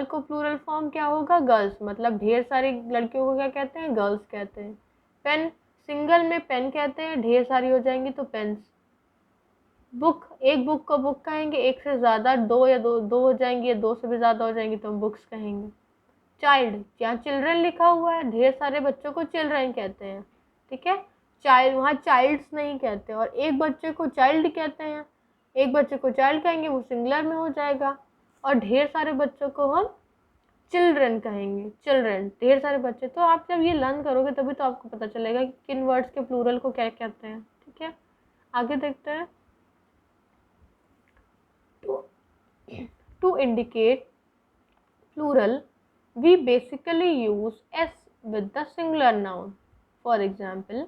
Doll को plural form क्या होगा, गर्ल्स, मतलब ढेर सारी लड़कियों को क्या कहते हैं, गर्ल्स कहते हैं। पेन, सिंगल में पेन कहते हैं, ढेर सारी हो जाएंगी तो पेन्स। बुक, एक बुक को बुक कहेंगे, एक से ज़्यादा, दो या दो हो जाएंगी या दो से भी ज़्यादा हो जाएंगी तो हम बुक्स कहेंगे। चाइल्ड, यहाँ चिल्ड्रन लिखा हुआ है, ढेर सारे बच्चों को चिल्ड्रन कहते हैं, ठीक है। चाइल्ड, वहाँ चाइल्ड्स नहीं कहते, और एक बच्चे को चाइल्ड कहते हैं, एक बच्चे को चाइल्ड कहेंगे, वो सिंगुलर में हो जाएगा। और ढेर सारे बच्चों को हम चिल्ड्रन कहेंगे, चिल्ड्रन, ढेर सारे बच्चे। तो आप जब ये लर्न करोगे तभी तो आपको पता चलेगा कि किन वर्ड्स के प्लूरल को क्या कहते हैं, ठीक है। आगे देखते हैं। To indicate plural we basically use s with the singular noun. For example,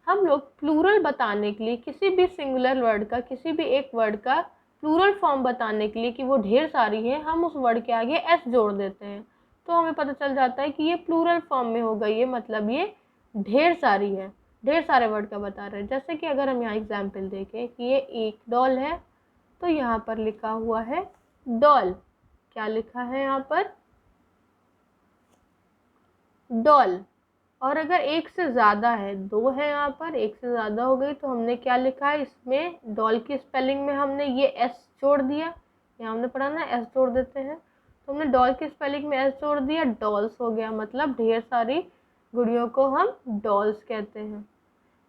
हम लोग प्लूरल बताने के लिए किसी भी सिंगुलर वर्ड का, किसी भी एक वर्ड का प्लूरल फॉर्म बताने के लिए कि वो ढेर सारी है, हम उस वर्ड के आगे s जोड़ देते हैं, तो हमें पता चल जाता है कि ये प्लूरल फॉर्म में हो गई है, मतलब ये ढेर सारी है, ढेर सारे वर्ड का बता रहे हैं। जैसे कि अगर हम यहाँ एग्जाम्पल देखें कि ये एक डॉल है, तो यहाँ पर लिखा हुआ है डॉल, क्या लिखा है यहाँ पर, डॉल। और अगर एक से ज़्यादा है, दो है यहाँ पर, एक से ज़्यादा हो गई तो हमने क्या लिखा है, इसमें डॉल की स्पेलिंग में हमने ये एस जोड़ दिया, यहाँ हमने पढ़ा ना एस जोड़ देते हैं, तो हमने डॉल की स्पेलिंग में एस जोड़ दिया, डॉल्स हो गया, मतलब ढेर सारी गुड़ियों को हम डॉल्स कहते हैं।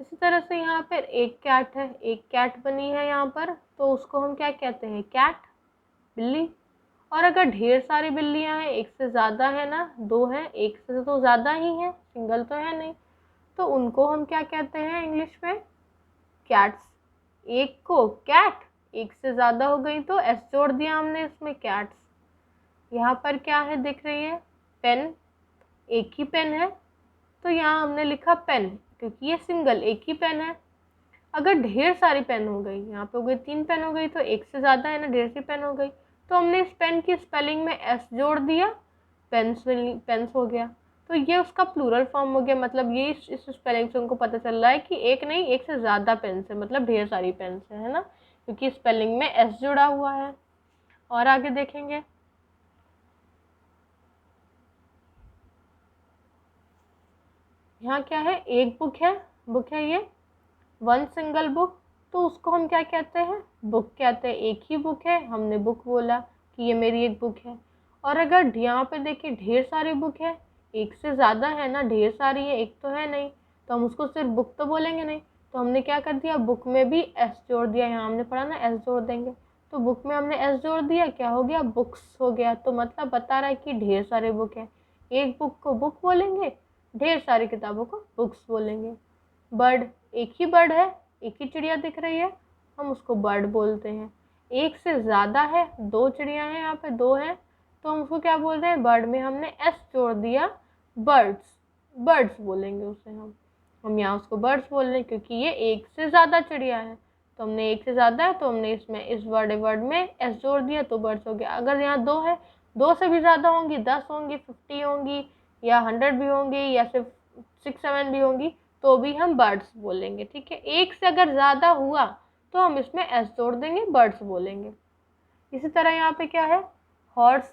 इसी तरह से यहाँ पर एक कैट है, एक कैट बनी है यहाँ पर, तो उसको हम क्या कहते हैं, कैट, बिल्ली। और अगर ढेर सारी बिल्लियां हैं, एक से ज़्यादा है ना, दो है, एक से तो ज़्यादा ही है, सिंगल तो है नहीं, तो उनको हम क्या कहते हैं इंग्लिश में, कैट्स। एक को कैट, एक से ज़्यादा हो गई तो एस जोड़ दिया हमने इसमें, कैट्स। यहाँ पर क्या है दिख रही है, पेन, एक ही पेन है, तो यहाँ हमने लिखा पेन, क्योंकि ये सिंगल एक ही पेन है। अगर ढेर सारी पेन हो गई, यहाँ पे हो गई 3 पेन हो गई, तो एक से ज़्यादा है ना, ढेर सी पेन हो गई, तो हमने इस पेन की स्पेलिंग में एस जोड़ दिया, पेन्स हो गया। तो ये उसका प्लूरल फॉर्म हो गया, मतलब ये इस स्पेलिंग से उनको पता चल रहा है कि एक नहीं, एक से ज़्यादा पेन्स है, मतलब ढेर सारी पेन्स है ना, क्योंकि स्पेलिंग में एस जुड़ा हुआ है। और आगे देखेंगे, यहाँ क्या है, एक बुक है ये, वन सिंगल बुक, तो उसको हम क्या कहते हैं, बुक कहते हैं। एक ही बुक है, हमने बुक बोला कि ये मेरी एक बुक है। और अगर यहाँ पे देखिए ढेर सारी बुक है, एक से ज़्यादा है ना, ढेर सारी है, एक तो है नहीं, तो हम उसको सिर्फ बुक तो बोलेंगे नहीं, तो हमने क्या कर दिया, बुक में भी एस जोड़ दिया, यहाँ हमने पढ़ा ना एस जोड़ देंगे, तो बुक में हमने एस जोड़ दिया, क्या हो गया, बुक्स हो गया। तो मतलब बता रहा है कि ढेर सारे बुक हैं, एक बुक को बुक बोलेंगे, ढेर सारी किताबों को बुक्स बोलेंगे। बर्ड, एक ही बर्ड है, एक ही चिड़िया दिख रही है, हम उसको बर्ड बोलते हैं। एक से ज़्यादा है, दो चिड़िया हैं, यहाँ पे दो हैं, तो हम उसको क्या बोल रहे हैं, बर्ड में हमने एस जोड़ दिया, बर्ड्स, बर्ड्स बोलेंगे उसे हम यहाँ उसको बर्ड्स बोल रहे हैं, क्योंकि ये एक से ज़्यादा चिड़िया है, तो हमने एक से ज़्यादा है तो हमने इसमें इस वर्ड में एस जोड़ दिया, तो बर्ड्स हो गया। अगर यहाँ दो है, दो से भी ज़्यादा होंगी, 10 होंगी, 50 होंगी, या 100 भी होंगी, या सिर्फ 6-7 भी होंगी, तो भी हम बर्ड्स बोलेंगे, ठीक है। एक से अगर ज़्यादा हुआ तो हम इसमें एस जोड़ देंगे, बर्ड्स बोलेंगे। इसी तरह यहाँ पे क्या है, हॉर्स,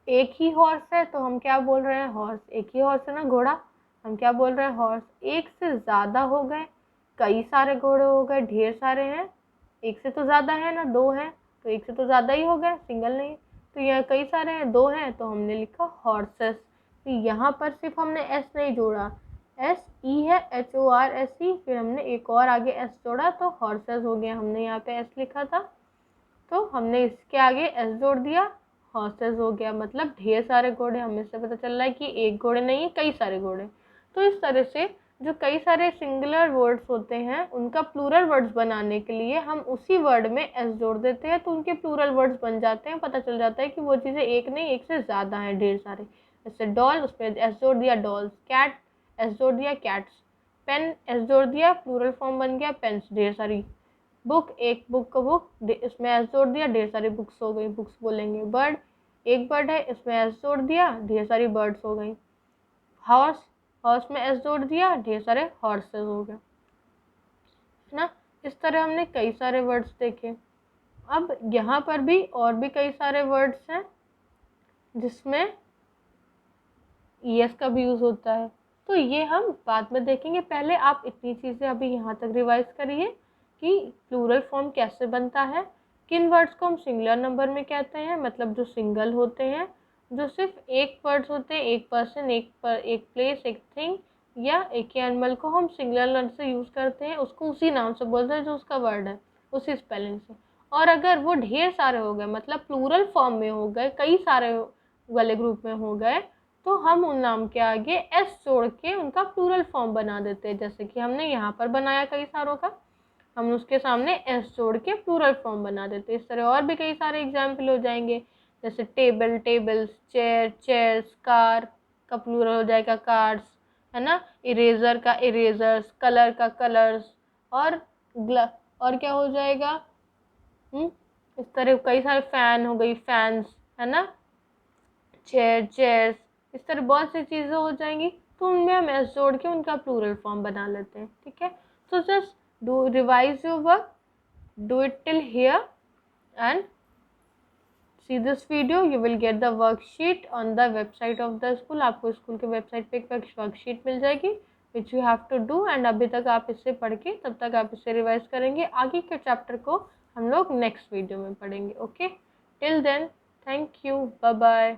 एक ही हॉर्स है तो हम क्या बोल रहे हैं, हॉर्स, एक ही हॉर्स है ना, घोड़ा, हम क्या बोल रहे हैं, हॉर्स। एक से ज़्यादा हो गए, कई सारे घोड़े हो गए, ढेर सारे हैं, एक से तो ज़्यादा है ना, दो हैं, तो एक से तो ज़्यादा ही हो गए, सिंगल नहीं, तो यहाँ कई सारे हैं, दो हैं, तो हमने लिखा हॉर्सेस। तो यहाँ पर सिर्फ हमने एस नहीं जोड़ा, एस ई है, HORSE, फिर हमने एक और आगे एस जोड़ा, तो हॉर्सेस हो गया, हमने यहाँ पे एस लिखा था तो हमने इसके आगे एस जोड़ दिया, हॉर्सेस हो गया, मतलब ढेर सारे घोड़े। हमें से पता चल रहा है कि एक घोड़े नहीं है, कई सारे घोड़े। तो इस तरह से जो कई सारे सिंगुलर वर्ड्स होते हैं, उनका प्लूरल वर्ड्स बनाने के लिए हम उसी वर्ड में एस जोड़ देते हैं, तो उनके प्लूरल वर्ड्स बन जाते हैं। पता चल जाता है कि वो चीज़ें एक नहीं, एक से ज़्यादा हैं, ढेर सारे। जैसे डॉल, उस पर एस जोड़ दिया, डॉल्स। कैट, एस जोड़ दिया, कैट्स। पेन, एस जोड़ दिया, प्लूरल फॉर्म बन गया, पेन्स, ढेर सारी। बुक, एक बुक को बुक, इसमें एस जोड़ दिया, ढेर सारी बुक्स हो गई, बुक्स बोलेंगे। बर्ड, एक बर्ड है, इसमें एस जोड़ दिया, ढेर सारी बर्ड्स हो गई। हॉर्स, हॉर्स में एस जोड़ दिया, ढेर सारे हॉर्सेस हो गए, है ना। इस तरह हमने कई सारे वर्ड्स देखे। अब यहाँ पर भी और भी कई सारे वर्ड्स हैं, जिसमें ES का भी यूज़ होता है। तो ये हम बाद में देखेंगे, पहले आप इतनी चीज़ें अभी यहाँ तक रिवाइज करिए कि प्लूरल फॉर्म कैसे बनता है, किन वर्ड्स को हम सिंगुलर नंबर में कहते हैं, मतलब जो सिंगल होते हैं, जो सिर्फ एक वर्ड्स होते हैं, एक पर्सन, एक प्लेस, एक थिंग या एक ही एनिमल को हम सिंगुलर नंबर से यूज़ करते हैं, उसको उसी नाम से बोलते हैं जो उसका वर्ड है, उसी स्पेलिंग से। और अगर वो ढेर सारे हो गए, मतलब प्लूरल फॉर्म में हो गए, कई सारे वाले ग्रुप में हो गए, तो हम उन नाम के आगे एस जोड़ के उनका प्लूरल फॉर्म बना देते हैं, जैसे कि हमने यहाँ पर बनाया कई सारों का, हम उसके सामने एस जोड़ के प्लूरल फॉर्म बना देते हैं। इस तरह और भी कई सारे एग्जाम्पल हो जाएंगे, जैसे table, tables, chair, chairs, car का प्लूरल हो जाएगा कार्ड्स, है ना, इरेजर का इरेजर्स, कलर का कलर्स, और और क्या हो जाएगा, इस तरह कई सारे, फैन हो गई फैंस, है ना, चेयर चेयर्स, इस तरह बहुत सी चीज़ें हो जाएंगी, तो उनमें हम एस जोड़ के उनका प्लूरल फॉर्म बना लेते हैं। ठीक है, so just do revise your work, do it till here and see this video. You will get the worksheet on the website of the school. आपको स्कूल के वेबसाइट पे एक वर्कशीट मिल जाएगी which you have to do, and अभी तक आप इसे पढ़ के तब तक आप इसे रिवाइज करेंगे, आगे के चैप्टर को हम लोग नेक्स्ट वीडियो में पढ़ेंगे। Okay, till then, thank you, bye bye.